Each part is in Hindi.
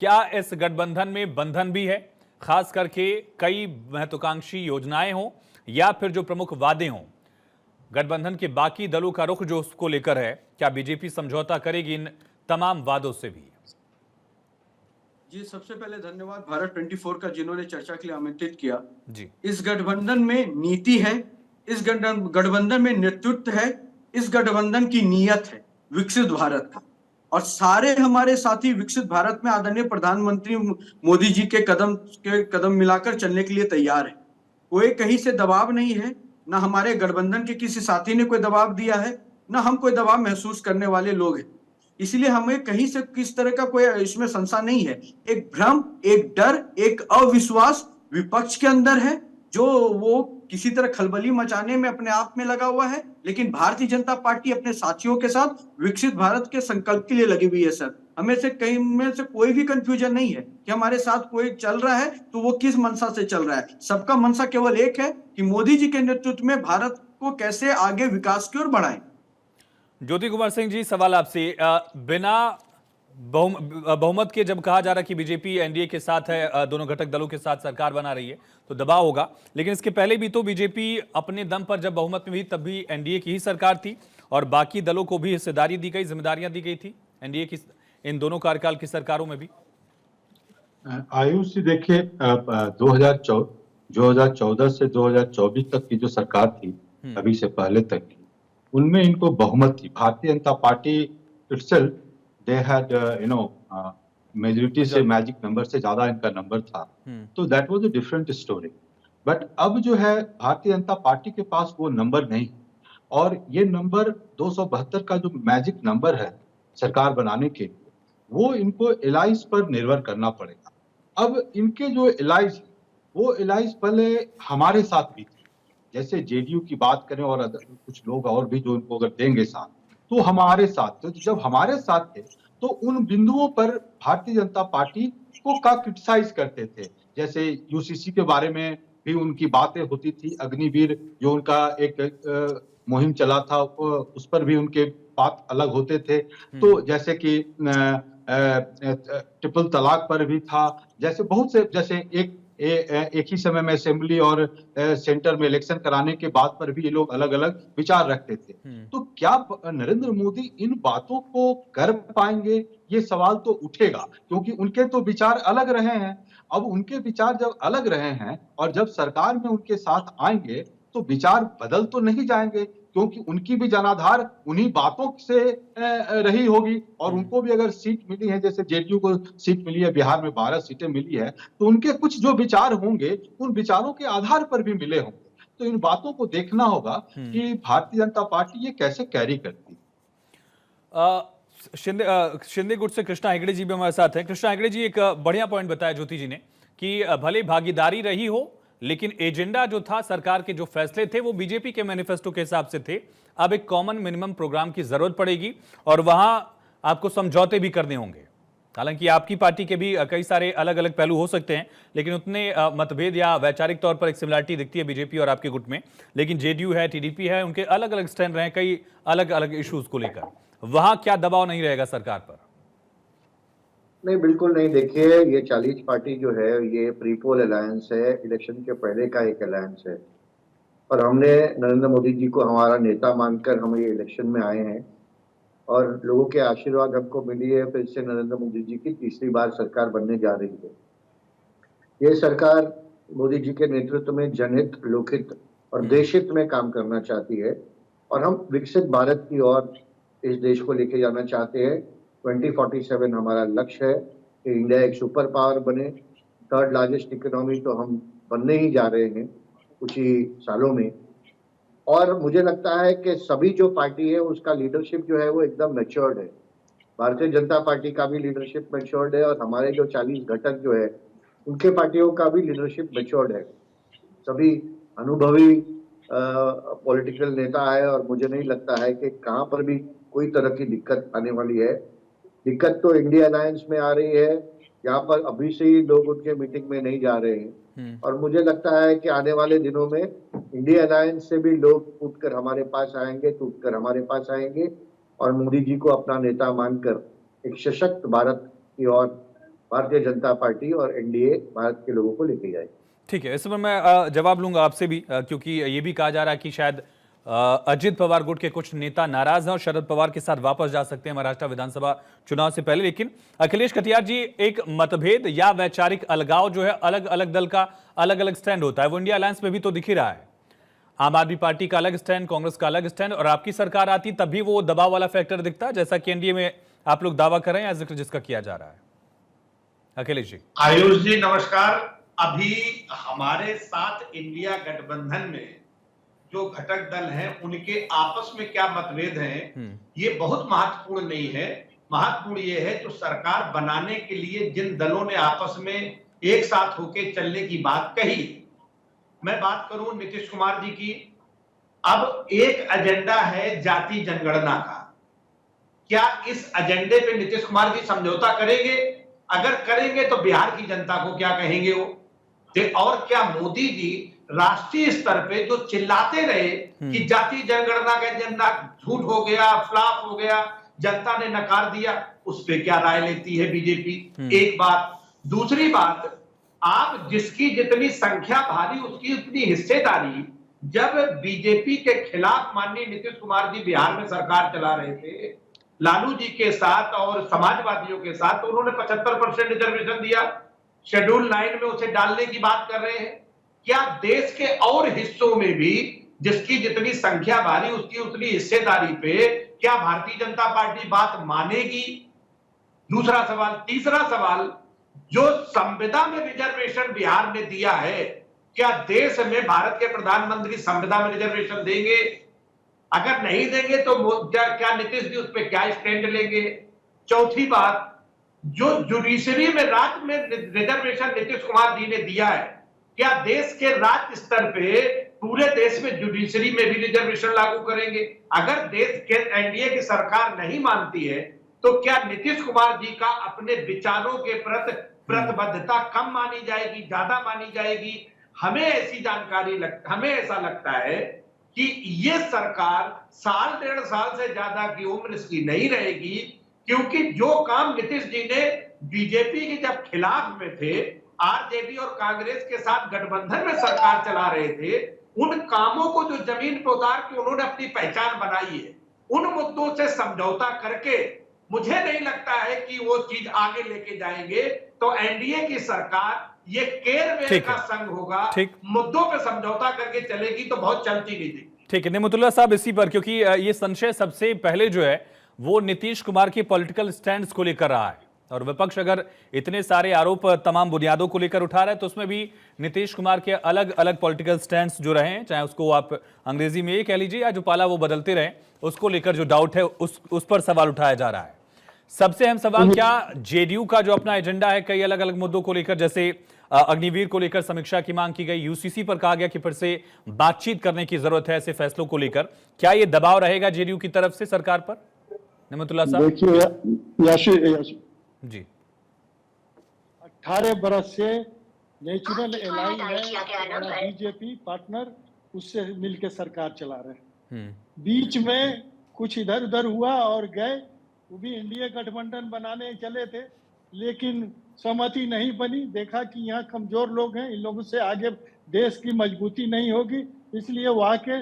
क्या इस गठबंधन में बंधन भी है, खास करके कई महत्वाकांक्षी योजनाएं हों या फिर जो प्रमुख वादे हों? गठबंधन के बाकी दलों का रुख जो उसको लेकर है, क्या बीजेपी समझौता करेगी इन तमाम वादों से भी? जी, सबसे पहले धन्यवाद भारत 24 का जिन्होंने चर्चा के लिए आमंत्रित किया। जी। इस गठबंधन में नीति है, इस गठबंधन में नेतृत्व है, इस गठबंधन की नीयत है विकसित भारत का। और सारे हमारे साथी विकसित भारत में आदरणीय प्रधानमंत्री मोदी जी के कदम मिलाकर चलने के लिए तैयार है। कोई कहीं से दबाव नहीं है, ना हमारे गठबंधन के किसी साथी ने कोई दबाव दिया है, ना हम कोई दबाव महसूस करने वाले लोग हैं। इसलिए हमें कहीं से किस तरह का कोई इसमें संशय नहीं है। एक भ्रम, एक डर, एक अविश्वास विपक्ष के अंदर है, जो वो किसी तरह खलबली मचाने में अपने आप में लगा हुआ है, लेकिन भारतीय जनता पार्टी अपने साथियों के साथ विकसित भारत के संकल्प के लिए लगी हुई है सर। हमें से कहीं में से कोई भी कंफ्यूजन नहीं है कि हमारे साथ कोई चल रहा है तो वो किस मंशा से चल रहा है। सबका मंशा केवल एक है कि मोदी जी के नेतृत्व में भारत को कैसे आगे विकास की ओर बढ़ाएं। ज्योति कुमार सिंह जी, सवाल आपसे। बिना बहुमत के जब कहा जा रहा है कि बीजेपी एनडीए के साथ है, दोनों घटक दलों के साथ सरकार बना रही है, तो दबाव होगा। लेकिन इसके पहले भी तो बीजेपी अपने दम पर जब बहुमत में हुई तब भी एनडीए की ही सरकार थी और बाकी दलों को भी हिस्सेदारी दी गई, जिम्मेदारियां दी गई थी एनडीए की इन दोनों कार्यकाल की सरकारों में भी। आयुष जी देखिए, 2014 से 2024 तक की जो सरकार थी, अभी से पहले तक की, उनमें इनको बहुमत थी। Bharatiya Janata party itself they had majority से, मैजिक नंबर से ज्यादा इनका नंबर था, तो that was a different story. But अब जो है भारतीय जनता पार्टी के पास वो नंबर नहीं, और ये नंबर 272 का जो मैजिक नंबर है सरकार बनाने के लिए, वो इनको एलाइज पर निर्भर करना पड़ेगा। अब इनके जो एलाइज, वो एलाइज पहले हमारे साथ भी थी। जैसे जेडीयू की बात करें और कुछ लोग और भी जो इनको अगर देंगे साथ, तो हमारे साथ थे। तो जब हमारे साथ थे तो उन बिंदुओं पर भारतीय जनता पार्टी को का क्रिटिसाइज करते थे। जैसे यूसीसी के बारे में भी उनकी बातें होती थी, अग्निवीर जो उनका एक मुहिम चला था, उस पर भी उनके बात अलग होते थे। तो जैसे कि ट्रिपल तलाक पर भी था, जैसे बहुत से, जैसे एक ही समय में असेंबली और सेंटर में इलेक्शन कराने के बाद पर भी ये लोग अलग अलग विचार रखते थे। तो क्या नरेंद्र मोदी इन बातों को कर पाएंगे, ये सवाल तो उठेगा, क्योंकि उनके तो विचार अलग रहे हैं। अब उनके विचार जब अलग रहे हैं और जब सरकार में उनके साथ आएंगे तो विचार बदल तो नहीं जाएंगे, क्योंकि उनकी भी जनाधार उन्हीं बातों से रही होगी। और उनको भी अगर सीट मिली है, जैसे जेडीयू को सीट मिली है, बिहार में 12 सीटें मिली है, तो उनके कुछ जो विचार होंगे उन विचारों के आधार पर भी मिले होंगे। तो इन बातों को देखना होगा कि भारतीय जनता पार्टी ये कैसे कैरी करती है। शिंदे गुट से कृष्णा हेगड़े जी भी हमारे साथ हैं। कृष्णा हेगड़े जी, एक बढ़िया पॉइंट बताया ज्योति जी ने कि भले भागीदारी रही हो, लेकिन एजेंडा जो था, सरकार के जो फैसले थे, वो बीजेपी के मैनिफेस्टो के हिसाब से थे। अब एक कॉमन मिनिमम प्रोग्राम की जरूरत पड़ेगी और वहां आपको समझौते भी करने होंगे। हालांकि आपकी पार्टी के भी कई सारे अलग अलग पहलू हो सकते हैं, लेकिन उतने मतभेद या वैचारिक तौर पर एक सिमिलरिटी दिखती है बीजेपी और आपके गुट में। लेकिन जेडीयू है, टीडीपी है, उनके अलग अलग स्टैंड रहे कई अलग अलग इश्यूज को लेकर। वहां क्या दबाव नहीं रहेगा सरकार पर? नहीं, बिल्कुल नहीं। देखिए, ये 40 पार्टी जो है, ये प्रीपोल अलायंस है, इलेक्शन के पहले का एक अलायंस है। और हमने नरेंद्र मोदी जी को हमारा नेता मानकर हम ये इलेक्शन में आए हैं और लोगों के आशीर्वाद हमको मिली है। फिर से नरेंद्र मोदी जी की तीसरी बार सरकार बनने जा रही है। ये सरकार मोदी जी के नेतृत्व में जनहित, लोकहित और देशहित में काम करना चाहती है और हम विकसित भारत की ओर इस देश को लेके जाना चाहते हैं। 2047 हमारा लक्ष्य है कि इंडिया एक सुपर पावर बने। थर्ड लार्जेस्ट इकोनॉमी तो हम बनने ही जा रहे हैं कुछ ही सालों में। और मुझे लगता है कि सभी जो पार्टी है उसका लीडरशिप जो है वो एकदम मैच्योर्ड है। भारतीय जनता पार्टी का भी लीडरशिप मैच्योर्ड है और हमारे जो 40 घटक जो है उनके पार्टियों का भी लीडरशिप मैच्योर्ड है। सभी अनुभवी पॉलिटिकल नेता है और मुझे नहीं लगता है कि कहाँ पर भी कोई तरह की दिक्कत आने वाली है। दिक्कत तो इंडिया अलायंस में आ रही है, यहाँ पर अभी से ही लोग उनके मीटिंग में नहीं जा रहे हैं। और मुझे लगता है कि आने वाले दिनों में इंडिया अलायंस से भी लोग उठकर हमारे पास आएंगे, टूटकर हमारे पास आएंगे और मोदी जी को अपना नेता मानकर एक सशक्त भारत की ओर भारतीय जनता पार्टी और एनडीए भारत के लोगों को लेके जाएगी। ठीक है, इस पर मैं जवाब लूंगा आपसे भी, क्योंकि ये भी कहा जा रहा है कि शायद अजित पवार गुट के कुछ नेता नाराज हैं और शरद पवार के साथ वापस जा सकते हैं महाराष्ट्र विधानसभा चुनाव से पहले। लेकिन अखिलेश कटियार जी, एक मतभेद या वैचारिक अलगाव जो है अलग अलग दल का अलग अलग स्टैंड होता है, वो इंडिया अलायंस में भी तो दिख ही रहा है। आम आदमी पार्टी का अलग स्टैंड, कांग्रेस का अलग स्टैंड, और आपकी सरकार आती तब भी वो दबाव वाला फैक्टर दिखता है, जैसा कि एनडीए में आप लोग दावा कर रहे हैं या जिक्र जिसका किया जा रहा है। अखिलेश जी। आयुष जी नमस्कार। अभी हमारे साथ इंडिया गठबंधन में जो घटक दल हैं उनके आपस में क्या मतभेद हैं ये बहुत महत्वपूर्ण नहीं है। महत्वपूर्ण ये है जो सरकार बनाने के लिए जिन दलों ने आपस में एक साथ होकर चलने की बात कही। मैं बात करूं नीतीश कुमार जी की, अब एक एजेंडा है जाति जनगणना का। क्या इस एजेंडे पे नीतीश कुमार जी समझौता करेंगे? अगर करेंगे तो बिहार की जनता को क्या कहेंगे वो? और क्या मोदी जी राष्ट्रीय स्तर पे जो चिल्लाते रहे कि जाति जनगणना का एजेंडा झूठ हो गया, फ्लॉप हो गया, जनता ने नकार दिया, उस पे क्या राय लेती है बीजेपी? एक बात। दूसरी बात, आप जिसकी जितनी संख्या भारी उसकी उतनी हिस्सेदारी। जब बीजेपी के खिलाफ माननीय नीतीश कुमार जी बिहार में सरकार चला रहे थे लालू जी के साथ और समाजवादियों के साथ, तो उन्होंने 75% रिजर्वेशन दिया, शेड्यूल 9 में उसे डालने की बात कर रहे हैं। क्या देश के और हिस्सों में भी जिसकी जितनी संख्या भारी उसकी उतनी हिस्सेदारी पे क्या भारतीय जनता पार्टी बात मानेगी? दूसरा सवाल। तीसरा सवाल, जो संविदा में रिजर्वेशन बिहार ने दिया है, क्या देश में भारत के प्रधानमंत्री संविदा में रिजर्वेशन देंगे? अगर नहीं देंगे तो क्या नीतीश जी उस पर क्या स्टैंड लेंगे? चौथी बात, जो जुडिशरी में राज्य में रिजर्वेशन नीतीश कुमार जी ने दिया है, क्या देश के राज्य स्तर पे पूरे देश में जुडिशरी में भी रिजर्वेशन लागू करेंगे? अगर देश के एनडीए की सरकार नहीं मानती है तो क्या नीतीश कुमार जी का अपने विचारों के प्रति प्रतिबद्धता कम मानी जाएगी, ज्यादा मानी जाएगी? हमें ऐसा लगता है कि ये सरकार साल 1.5 साल से ज्यादा की उम्र इसकी नहीं रहेगी, क्योंकि जो काम नीतीश जी ने बीजेपी के जब खिलाफ में थे, आरजेडी और कांग्रेस के साथ गठबंधन में सरकार चला रहे थे, उन कामों को जो जमीन पर उतार के उन्होंने अपनी पहचान बनाई है, उन मुद्दों से समझौता करके मुझे नहीं लगता है कि वो चीज आगे लेके जाएंगे। तो एनडीए की सरकार ये केरवेल का संग होगा, मुद्दों पे समझौता करके चलेगी तो बहुत चलती नहीं दिखती। ठीक है नेमतुल्लाह साहब, इसी पर, क्योंकि ये संशय सबसे पहले जो है वो नीतीश कुमार की पॉलिटिकल स्टैंड्स को लेकर रहा है, और विपक्ष अगर इतने सारे आरोप तमाम बुनियादों को लेकर उठा रहा है तो उसमें भी नीतीश कुमार के अलग अलग पॉलिटिकल स्टैंड्स जो रहे हैं, चाहे उसको आप अंग्रेजी में ये कह लीजिए या जो पाला वो बदलते रहे, उसको लेकर जो डाउट है उस पर सवाल उठाया जा रहा है। सबसे अहम सवाल, क्या जेडीयू का जो अपना एजेंडा है कई अलग अलग मुद्दों को लेकर, जैसे अग्निवीर को लेकर समीक्षा की मांग की गई, यूसीसी पर कहा गया कि फिर से बातचीत करने की जरूरत है ऐसे फैसलों को लेकर, क्या ये दबाव रहेगा जेडीयू की तरफ से सरकार पर? नेमतुल्लाह साहब। देखिए जी, 18 बरस से नेचुरल एलाइन है, बीजेपी पार्टनर, उससे मिलकर सरकार चला रहे हैं। बीच में कुछ इधर उधर हुआ और गए, वो भी इंडिया गठबंधन बनाने चले थे, लेकिन सहमति नहीं बनी। देखा कि यहाँ कमजोर लोग हैं, इन लोगों से आगे देश की मजबूती नहीं होगी, इसलिए वहाँ के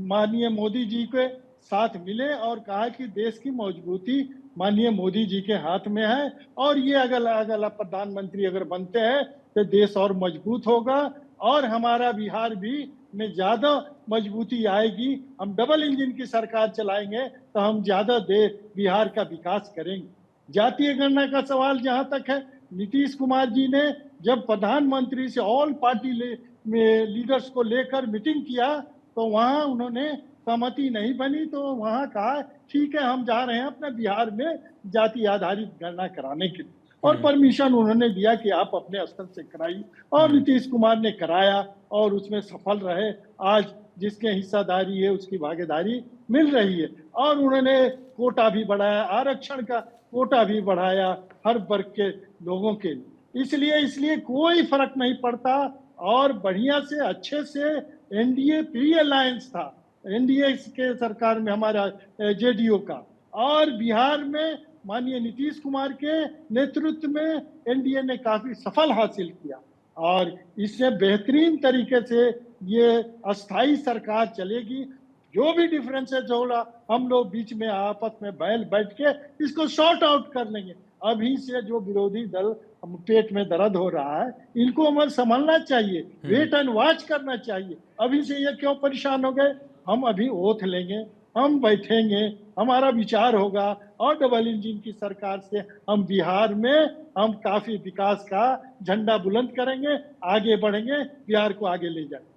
माननीय मोदी जी के साथ मिले और कहा कि देश की मजबूती माननीय मोदी जी के हाथ में है, और ये अगर प्रधानमंत्री अगर बनते हैं तो देश और मजबूत होगा और हमारा बिहार भी में ज्यादा मजबूती आएगी। हम डबल इंजन की सरकार चलाएंगे तो हम ज्यादा बिहार का विकास करेंगे। जातीय गणना का सवाल जहां तक है, नीतीश कुमार जी ने जब प्रधानमंत्री से ऑल पार्टी लीडर्स को लेकर मीटिंग किया तो वहां उन्होंने सहमति नहीं बनी, तो वहां कहा ठीक है हम जा रहे हैं अपने बिहार में जाति आधारित गणना कराने के लिए, और परमिशन उन्होंने दिया कि आप अपने स्तर से कराइए, और नीतीश कुमार ने कराया और उसमें सफल रहे। आज जिसके हिस्सेदारी है उसकी भागीदारी मिल रही है, और उन्होंने कोटा भी बढ़ाया, आरक्षण का कोटा भी बढ़ाया हर वर्ग के लोगों के लिए। इसलिए कोई फर्क नहीं पड़ता, और बढ़िया से अच्छे से एनडीए प्री अलायंस था, एनडीए के सरकार में हमारा जेडीयू का, और बिहार में माननीय नीतीश कुमार के नेतृत्व में एनडीए ने काफी सफल हासिल किया और इससे बेहतरीन तरीके से ये अस्थाई सरकार चलेगी। जो भी डिफरेंसेस होगा हम लोग बीच में आपस में बैठ के इसको सॉर्ट आउट कर लेंगे। अभी से जो विरोधी दल हम पेट में दर्द हो रहा है इनको हमें संभालना चाहिए, वेट एंड वॉच करना चाहिए। अभी से ये क्यों परेशान हो गए? हम अभी ओथ लेंगे, हम बैठेंगे, हमारा विचार होगा और डबल इंजन की सरकार से हम बिहार में हम काफी विकास का झंडा बुलंद करेंगे, आगे बढ़ेंगे, बिहार को आगे ले जाएंगे।